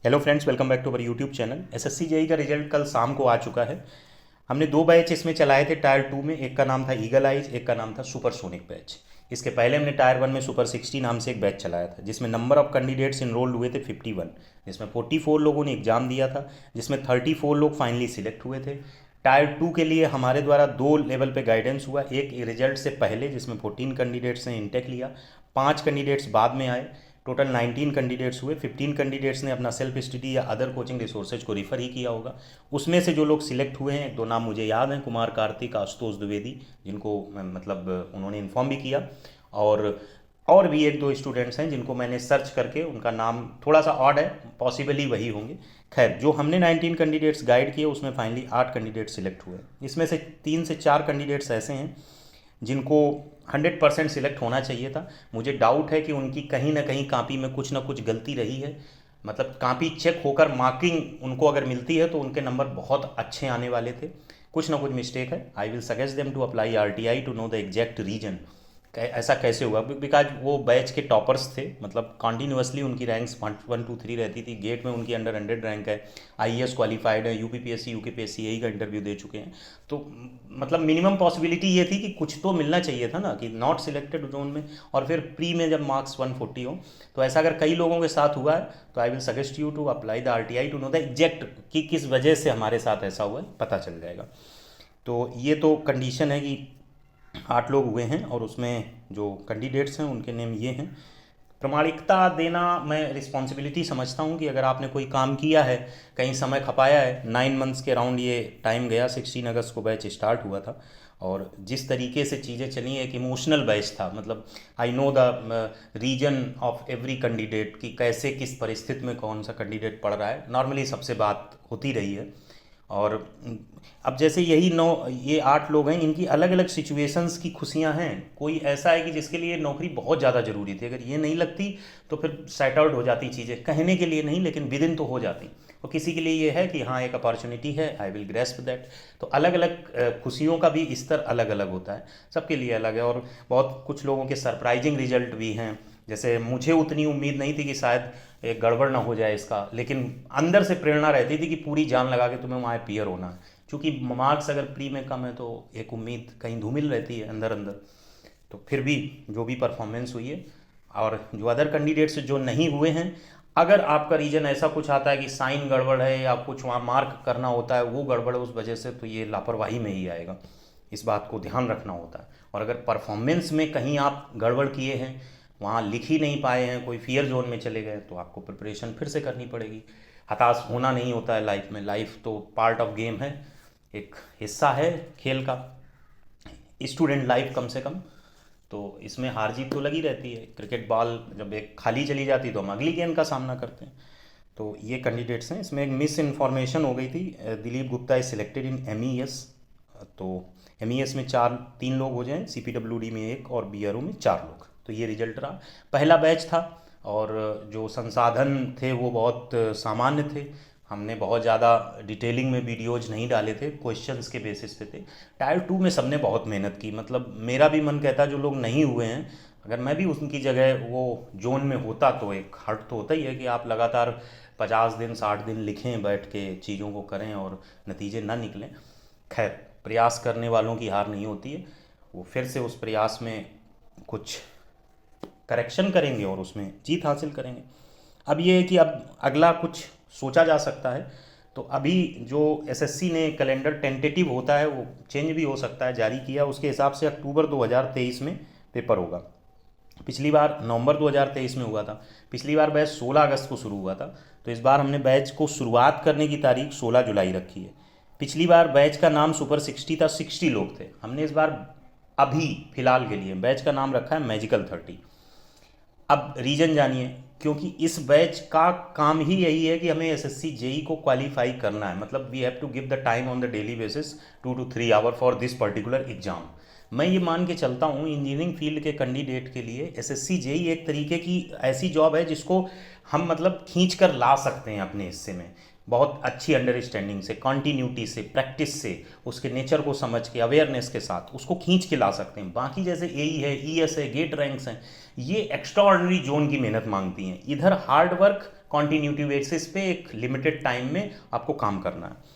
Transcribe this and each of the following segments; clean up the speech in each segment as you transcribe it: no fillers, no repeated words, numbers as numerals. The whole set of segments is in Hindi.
Hello friends, welcome back to our YouTube channel. SSC JE का रिजल्ट कल शाम को आ चुका है। हमने दो बैच इसमें चलाए थे टायर 2 में। एक का नाम था ईगल आइज, एक का नाम था सुपरसोनिक बैच। इसके पहले हमने टायर 1 में सुपर 60 नाम से एक बैच चलाया था, जिसमें नंबर ऑफ कैंडिडेट्स इनरोल्ड हुए थे 51, जिसमें 44 लोगों ने एग्जाम दिया था, जिसमें 34 लोग फाइनली सिलेक्ट हुए थे। टायर 2 के लिए हमारे द्वारा दो लेवल पे गाइडेंस हुआ। एक रिजल्ट से पहले, जिसमें 14 कैंडिडेट्स ने इंटेक लिया, 5 कैंडिडेट्स बाद में आए। टोटल 19 कैंडिडेट्स हुए। 15 कैंडिडेट्स ने अपना सेल्फ स्टडी या अदर कोचिंग रिसोर्सेज को रिफ़र ही किया होगा। उसमें से जो लोग सिलेक्ट हुए हैं, एक दो नाम मुझे याद हैं, कुमार कार्तिक, आशुतोष द्विवेदी, जिनको मतलब उन्होंने इन्फॉर्म भी किया। और भी एक दो स्टूडेंट्स हैं जिनको मैंने सर्च करके, उनका नाम थोड़ा सा ऑड है, पॉसिबली वही होंगे। खैर, जो हमने 19 कैंडिडेट्स गाइड किए उसमें फाइनली 8 कैंडिडेट सिलेक्ट हुए। इसमें से 3 से 4 कैंडिडेट्स ऐसे हैं जिनको 100% सिलेक्ट होना चाहिए था। मुझे डाउट है कि उनकी कहीं ना कहीं कापी में कुछ ना कुछ गलती रही है। मतलब कापी चेक होकर मार्किंग उनको अगर मिलती है तो उनके नंबर बहुत अच्छे आने वाले थे। कुछ ना कुछ मिस्टेक है। I will suggest them to apply RTI to know the exact reason. ऐसा कैसे हुआ? बिकॉज वो बैच के टॉपर्स थे, मतलब कॉन्टीन्यूसली उनकी रैंक्स 1 2 3 रहती थी। गेट में उनकी अंडर 100 रैंक है, आईएएस क्वालिफाइड है, यूपीपीएससी यूकेपीएससी यही का इंटरव्यू दे चुके हैं। तो मतलब मिनिमम पॉसिबिलिटी ये थी कि कुछ तो मिलना चाहिए था ना, कि नॉट सिलेक्टेड जोन में, और फिर प्री में जब मार्क्स 140 हो। तो ऐसा अगर कई लोगों के साथ हुआ है तो I will suggest you to apply the RTI to know the exact कि किस वजह से हमारे साथ ऐसा हुआ है, पता चल जाएगा। तो ये तो कंडीशन है कि 8 लोग हुए हैं, और उसमें जो कैंडिडेट्स हैं उनके नेम ये हैं। प्रमाणिकता देना मैं रिस्पॉन्सिबिलिटी समझता हूँ कि अगर आपने कोई काम किया है, कहीं समय खपाया है, 9 मंथ्स के अराउंड ये टाइम गया। 16 अगस्त को बैच स्टार्ट हुआ था, और जिस तरीके से चीज़ें चली, एक इमोशनल बैच था। मतलब I know the reason of every candidate, कि कैसे किस परिस्थिति में कौन सा कैंडिडेट पढ़ रहा है। नॉर्मली सबसे बात होती रही है। और अब जैसे ये 8 लोग हैं, इनकी अलग अलग सिचुएशंस की खुशियां हैं। कोई ऐसा है कि जिसके लिए नौकरी बहुत ज़्यादा ज़रूरी थी, अगर ये नहीं लगती तो फिर सेट आउट हो जाती चीज़ें। कहने के लिए नहीं, लेकिन विदिन तो हो जाती। और किसी के लिए ये है कि हाँ, एक अपॉर्चुनिटी है, आई विल ग्रेस्प दैट। तो अलग अलग खुशियों का भी स्तर अलग अलग होता है, सबके लिए अलग है। और बहुत कुछ लोगों के सरप्राइजिंग रिजल्ट भी हैं। जैसे मुझे उतनी उम्मीद नहीं थी कि शायद एक गड़बड़ ना हो जाए इसका, लेकिन अंदर से प्रेरणा रहती थी कि पूरी जान लगा के तुम्हें वहाँ पियर होना है। क्योंकि मार्क्स अगर प्री में कम है तो एक उम्मीद कहीं धूमिल रहती है अंदर अंदर। तो फिर भी जो भी परफॉर्मेंस हुई है, और जो अदर कैंडिडेट्स जो नहीं हुए हैं, अगर आपका रीजन ऐसा कुछ आता है कि साइन गड़बड़ है या कुछ वहाँ मार्क करना होता है वो गड़बड़ है उस वजह से, तो ये लापरवाही में ही आएगा। इस बात को ध्यान रखना होता है। और अगर परफॉर्मेंस में कहीं आप गड़बड़ किए हैं, वहाँ लिख ही नहीं पाए हैं, कोई फियर जोन में चले गए, तो आपको प्रिपरेशन फिर से करनी पड़ेगी। हताश होना नहीं होता है लाइफ में। लाइफ तो पार्ट ऑफ गेम है, एक हिस्सा है खेल का, स्टूडेंट लाइफ कम से कम। तो इसमें हार जीत तो लगी रहती है। क्रिकेट बॉल जब एक खाली चली जाती तो हम अगली गेंद का सामना करते हैं। तो ये कैंडिडेट्स हैं। इसमें एक मिस इन्फॉर्मेशन हो गई थी। Dilip Gupta is selected in MES. तो एमईएस में 3 लोग हो जाएं, सीपीडब्ल्यूडी में 1 और बीआरओ में 4 लोग। तो ये रिजल्ट रहा। पहला बैच था, और जो संसाधन थे वो बहुत सामान्य थे। हमने बहुत ज़्यादा डिटेलिंग में वीडियोज नहीं डाले थे, क्वेश्चंस के बेसिस पे थे। टायर 2 में सबने बहुत मेहनत की। मतलब मेरा भी मन कहता, जो लोग नहीं हुए हैं, अगर मैं भी उनकी जगह वो जोन में होता तो एक हर्ट तो होता ही है कि आप लगातार 50 दिन 60 दिन लिखें, बैठ के चीज़ों को करें और नतीजे ना निकलें। खैर, प्रयास करने वालों की हार नहीं होती है। वो फिर से उस प्रयास में कुछ करेक्शन करेंगे और उसमें जीत हासिल करेंगे। अब ये है कि अब अगला कुछ सोचा जा सकता है। तो अभी जो एसएससी ने कैलेंडर टेंटेटिव होता है, वो चेंज भी हो सकता है, जारी किया। उसके हिसाब से अक्टूबर 2023 में पेपर होगा। पिछली बार नवंबर 2023 में हुआ था। पिछली बार बैच 16 अगस्त को शुरू हुआ था। तो इस बार हमने बैच को शुरुआत करने की तारीख 16 जुलाई रखी है। पिछली बार बैच का नाम सुपर 60 था, 60 लोग थे। हमने इस बार अभी फिलहाल के लिए बैच का नाम रखा है मैजिकल 30। अब रीजन जानिए, क्योंकि इस बैच का काम ही यही है कि हमें एसएससी जेई को क्वालिफाई करना है। मतलब we have to give the time on the daily basis 2 to 3 hour for this particular exam. मैं ये मान के चलता हूँ, इंजीनियरिंग फील्ड के कैंडिडेट के लिए एसएससी जेई एक तरीके की ऐसी जॉब है जिसको हम मतलब खींच कर ला सकते हैं अपने हिस्से में, बहुत अच्छी अंडरस्टैंडिंग से, कॉन्टीन्यूटी से, प्रैक्टिस से, उसके नेचर को समझ के, अवेयरनेस के साथ उसको खींच के ला सकते हैं। बाकी जैसे एई है, ईएस है, गेट रैंक्स हैं, ये एक्स्ट्रा ऑर्डिनरी जोन की मेहनत मांगती हैं। इधर हार्ड वर्क कॉन्टीन्यूटी बेसिस पे एक लिमिटेड टाइम में आपको काम करना है।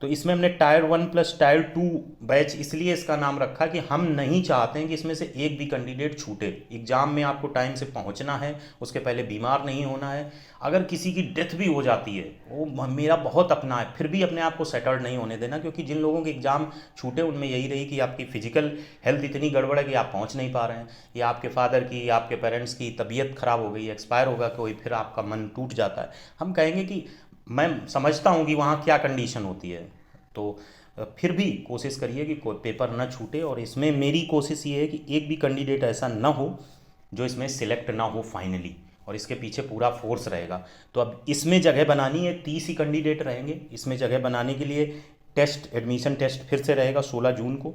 तो इसमें हमने टायर 1 प्लस टायर 2 बैच इसलिए इसका नाम रखा कि हम नहीं चाहते हैं कि इसमें से एक भी कैंडिडेट छूटे। एग्ज़ाम में आपको टाइम से पहुंचना है, उसके पहले बीमार नहीं होना है। अगर किसी की डेथ भी हो जाती है, वो मेरा बहुत अपना है, फिर भी अपने आप को सेटल्ड नहीं होने देना, क्योंकि जिन लोगों के एग्ज़ाम छूटे उनमें यही रही कि आपकी फिजिकल हेल्थ इतनी गड़बड़ है कि आप पहुँच नहीं पा रहे हैं, या आपके फादर की या आपके पेरेंट्स की तबीयत ख़राब हो गई, एक्सपायर होगा कोई, फिर आपका मन टूट जाता है। हम कहेंगे कि मैं समझता हूँ कि वहाँ क्या कंडीशन होती है, तो फिर भी कोशिश करिए कि कोई पेपर ना छूटे। और इसमें मेरी कोशिश ये है कि एक भी कैंडिडेट ऐसा ना हो जो इसमें सिलेक्ट ना हो फाइनली, और इसके पीछे पूरा फोर्स रहेगा। तो अब इसमें जगह बनानी है, 30 ही कैंडिडेट रहेंगे। इसमें जगह बनाने के लिए टेस्ट, एडमिशन टेस्ट फिर से रहेगा 16 जून को।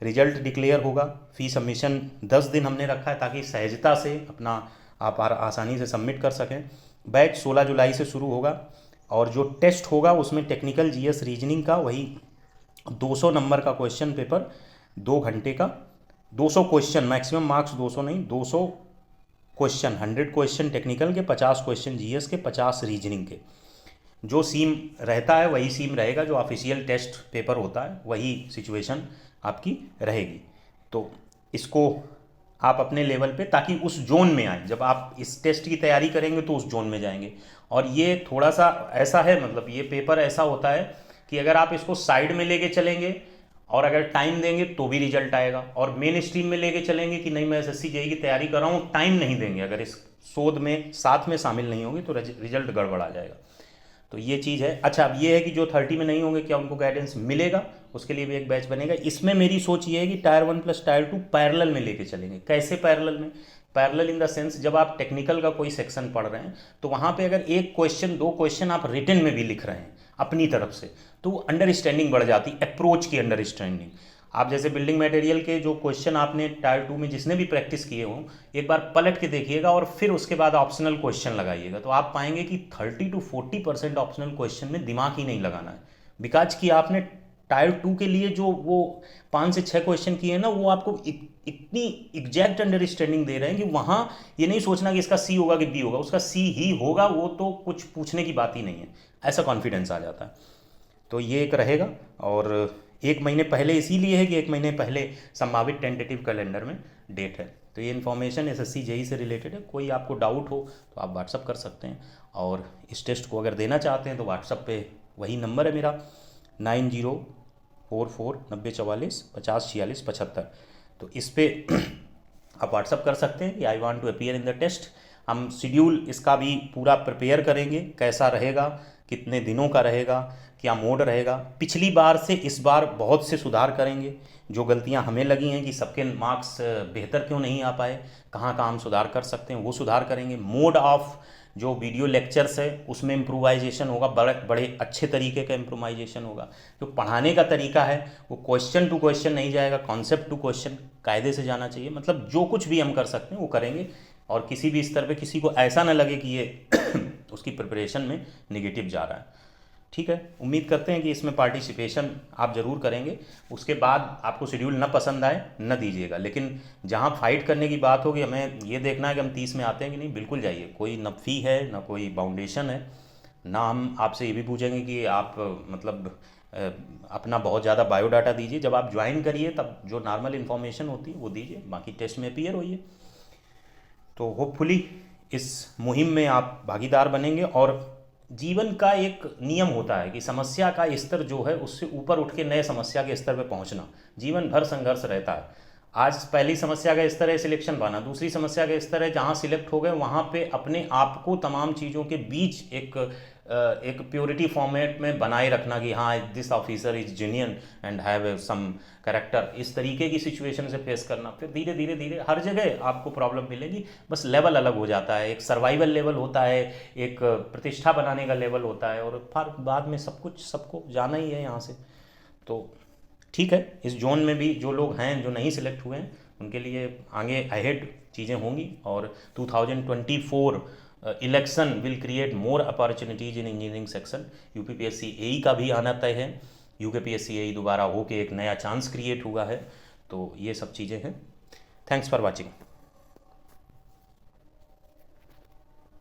रिजल्ट डिक्लेयर होगा, फी सबमिशन 10 दिन हमने रखा है ताकि सहजता से अपना आप आसानी से सबमिट कर सकें। बैच 16 जुलाई से शुरू होगा, और जो टेस्ट होगा उसमें टेक्निकल जीएस रीजनिंग का वही 200 नंबर का क्वेश्चन पेपर, 2 घंटे का, 200 क्वेश्चन, मैक्सिमम मार्क्स 200 नहीं, 200 क्वेश्चन, 100 क्वेश्चन टेक्निकल के, 50 क्वेश्चन जीएस के, 50 रीजनिंग के। जो सीम रहता है वही सीम रहेगा, जो ऑफिशियल टेस्ट पेपर होता है वही सिचुएशन आपकी रहेगी। तो इसको आप अपने लेवल पे, ताकि उस जोन में आए, जब आप इस टेस्ट की तैयारी करेंगे तो उस जोन में जाएंगे। और ये थोड़ा सा ऐसा है, मतलब ये पेपर ऐसा होता है कि अगर आप इसको साइड में लेके चलेंगे और अगर टाइम देंगे तो भी रिजल्ट आएगा, और मेन स्ट्रीम में लेके चलेंगे कि नहीं मैं एसएससी जेईई की तैयारी कर रहा हूँ, टाइम नहीं देंगे, अगर इस शोध में साथ में शामिल नहीं होंगे तो रिजल्ट गड़बड़ आ जाएगा। तो ये चीज़ है। अच्छा, अब ये है कि जो 30 में नहीं होंगे, क्या उनको गाइडेंस मिलेगा? उसके लिए भी एक बैच बनेगा। इसमें मेरी सोच ये है कि टायर 1 प्लस टायर 2 पैरेलल में लेके चलेंगे। कैसे पैरेलल में? पैरेलल इन द सेंस, जब आप टेक्निकल का कोई सेक्शन पढ़ रहे हैं तो वहाँ पे अगर एक क्वेश्चन, 2 क्वेश्चन आप रिटन में भी लिख रहे हैं अपनी तरफ से, तो अंडरस्टैंडिंग बढ़ जाती, अप्रोच की अंडरस्टैंडिंग। आप जैसे बिल्डिंग मटेरियल के जो क्वेश्चन आपने टायर 2 में जिसने भी प्रैक्टिस किए हों, एक बार पलट के देखिएगा और फिर उसके बाद ऑप्शनल क्वेश्चन लगाइएगा, तो आप पाएंगे कि 30 to 40% ऑप्शनल क्वेश्चन में दिमाग ही नहीं लगाना है। बिकॉज कि आपने टायर 2 के लिए जो वो 5 से 6 क्वेश्चन किए हैं ना, वो आपको इतनी एग्जैक्ट अंडरस्टैंडिंग दे रहे हैं कि वहाँ ये नहीं सोचना कि इसका सी होगा कि बी होगा, उसका सी ही होगा, वो तो कुछ पूछने की बात ही नहीं है, ऐसा कॉन्फिडेंस आ जाता है। तो ये एक रहेगा। और 1 महीने पहले इसीलिए है कि 1 महीने पहले संभावित टेंटेटिव कैलेंडर में डेट है। तो ये इन्फॉर्मेशन एसएससी जेईई से रिलेटेड है। कोई आपको डाउट हो तो आप व्हाट्सअप कर सकते हैं, और इस टेस्ट को अगर देना चाहते हैं तो व्हाट्सअप पे वही नंबर है मेरा 90449044504675। तो इस पर आप व्हाट्सअप कर सकते हैं कि I want to appear in the test. हम शेड्यूल इसका भी पूरा प्रिपेयर करेंगे, कैसा रहेगा, कितने दिनों का रहेगा, क्या मोड रहेगा। पिछली बार से इस बार बहुत से सुधार करेंगे। जो गलतियां हमें लगी हैं कि सबके मार्क्स बेहतर क्यों नहीं आ पाए, कहाँ कहाँ हम सुधार कर सकते हैं, वो सुधार करेंगे। मोड ऑफ जो वीडियो लेक्चर्स है उसमें इम्प्रोवाइजेशन होगा, बड़े बड़े अच्छे तरीके का इम्प्रोवाइजेशन होगा। जो पढ़ाने का तरीका है वो क्वेश्चन टू क्वेश्चन नहीं जाएगा, कॉन्सेप्ट टू क्वेश्चन कायदे से जाना चाहिए। मतलब जो कुछ भी हम कर सकते हैं वो करेंगे, और किसी भी स्तर पे किसी को ऐसा ना लगे कि ये उसकी प्रिपरेशन में निगेटिव जा रहा है। ठीक है, उम्मीद करते हैं कि इसमें पार्टिसिपेशन आप ज़रूर करेंगे। उसके बाद आपको शेड्यूल न पसंद आए न दीजिएगा, लेकिन जहाँ फाइट करने की बात होगी, हमें ये देखना है कि हम 30 में आते हैं कि नहीं, बिल्कुल जाइए। कोई न फ़ी है न कोई बाउंडेशन है, ना हम आपसे ये भी पूछेंगे कि आप मतलब अपना बहुत ज़्यादा बायोडाटा दीजिए। जब आप ज्वाइन करिए तब जो नॉर्मल इन्फॉर्मेशन होती है वो दीजिए, बाकी टेस्ट में अपीयर होइए। तो होपफुली इस मुहिम में आप भागीदार बनेंगे। और जीवन का एक नियम होता है कि समस्या का स्तर जो है उससे ऊपर उठ के नए समस्या के स्तर पर पहुंचना, जीवन भर संघर्ष रहता है। आज पहली समस्या का स्तर है सिलेक्शन पाना, दूसरी समस्या का स्तर है जहां सिलेक्ट हो गए वहां पे अपने आप को तमाम चीज़ों के बीच एक प्योरिटी फॉर्मेट में बनाए रखना कि हाँ this officer is genuine and have some character. इस तरीके की सिचुएशन से फेस करना, फिर धीरे धीरे धीरे हर जगह आपको प्रॉब्लम मिलेगी, बस लेवल अलग हो जाता है। एक सर्वाइवल लेवल होता है, एक प्रतिष्ठा बनाने का लेवल होता है, और फिर बाद में सब कुछ सबको जाना ही है यहाँ से। तो ठीक है, इस जोन में भी जो लोग हैं जो नहीं सिलेक्ट हुए हैं उनके लिए आगे अहेड चीज़ें होंगी। और 2024 election will create more opportunities in engineering section. UPPSC AE का भी आना तय है, यूकेपीएससी एई दोबारा होके एक नया चांस क्रिएट हुआ है। तो ये सब चीज़ें हैं। Thanks for watching.